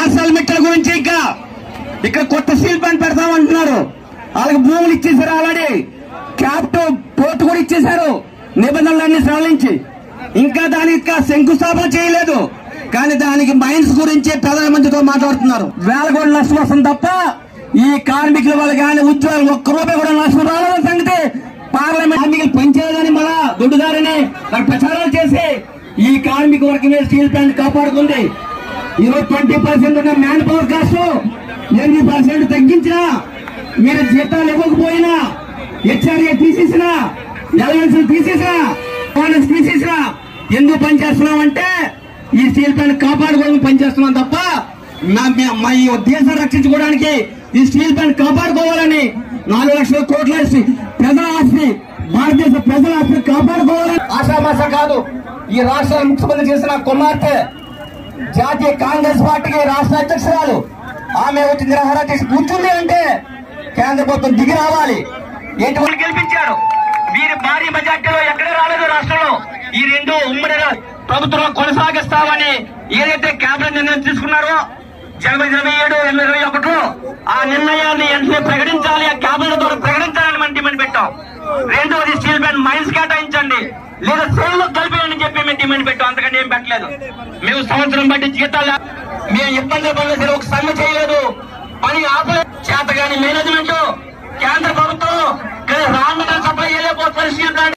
ఆర్సల్ మిట్టల గురించి ఇంకా ఇక్కడ కొత్త స్టీల్ ప్లాంట్ పెడతామంటున్నారు. వాళ్ళకి భూములు ఇచ్చేసారు, ఆల్రెడీ క్యాపిటల్ పోర్టు కూడా ఇచ్చేశారు నిబంధనలన్నీ సవరించి. ఇంకా దానికి శంకుస్థాపన చేయలేదు. కానీ దానికి మైన్స్ గురించి ప్రధానమంత్రితో మాట్లాడుతున్నారు. వేల కోట్ల నష్టం వస్తుంది తప్ప ఈ కార్మికుల వల్ల కానీ ఉద్యోగాలు ఒక్క రూపాయి కూడా నష్టం రాలేదని సంగతి పార్లమెంట్ కార్మికులు పనిచేయదని మళ్ళా దొడ్డుదారిని ప్రచారాలు చేసి ఈ కార్మిక వర్గం మీద స్టీల్ ప్లాంట్ కాపాడుతుంది. ఈరోజు 20% ఉన్న మ్యాన్ పవర్ కాస్ట్ 8% తగ్గించినా, మీరు జీతాలు ఇవ్వకపోయినా, హెచ్ఆర్ఏ తీసేసినా, ఎలవెన్సులు తీసేసినా, బోనస్ తీసేసినా ఎందుకు పనిచేస్తున్నామంటే ఈ స్టీల్ ప్లాంట్ కాపాడుకోవడానికి పనిచేస్తున్నాం తప్ప మా ఈ దేశాన్ని రక్షించుకోవడానికి ఈ స్టీల్ ప్లాంట్ కాపాడుకోవాలని 4 లక్షల కోట్ల ప్రజల ఆస్తి, భారతదేశ ప్రజల ఆస్తిని కాపాడుకోవాలని ఆశామాష కాదు. ఈ రాష్ట్ర ముఖ్యమంత్రి చేసిన కుమార్తె జాతీయ కాంగ్రెస్ పార్టీకి రాష్ట్ర అధ్యక్షురాలు, ఆమె వచ్చి నిరాహార దీక్ష కూర్చుంది అంటే కేంద్ర ప్రభుత్వం దిగి రావాలి. ఎటువంటి గెలిపించారు వీరి భారీ మెజార్టీలో ఎక్కడ రాలేదు రాష్ట్రంలో. ఈ రెండు ఉమ్మడి ప్రభుత్వంలో కొనసాగిస్తామని ఏదైతే కేబినెట్ నిర్ణయం తీసుకున్నారో 2027, 2021 ఆ నిర్ణయాన్ని వెంటనే ప్రకటించాలి, ఆ కేబినెట్ ద్వారా ప్రకటించాలని మనం డిమాండ్ పెట్టాం. రెండోది స్టీల్ ప్లాంట్ మైన్స్ కేటాయించండి లేదా సెల్ కలిపేయని చెప్పి మేము డిమాండ్ పెట్టాం. అంతకంటే ఏం పెట్టలేదు. మేము సంవత్సరం బట్టి జీతాలు మేము ఇబ్బందులు పడలేదు, ఒక సమ్మె చేయలేదు, పని ఆపలేదు. చేతగాని మేనేజ్మెంట్ కేంద్ర ప్రభుత్వం రాష్ట్ర సప్లై చేయలేకపోతున్నారు స్టీల్ ప్లాంట్.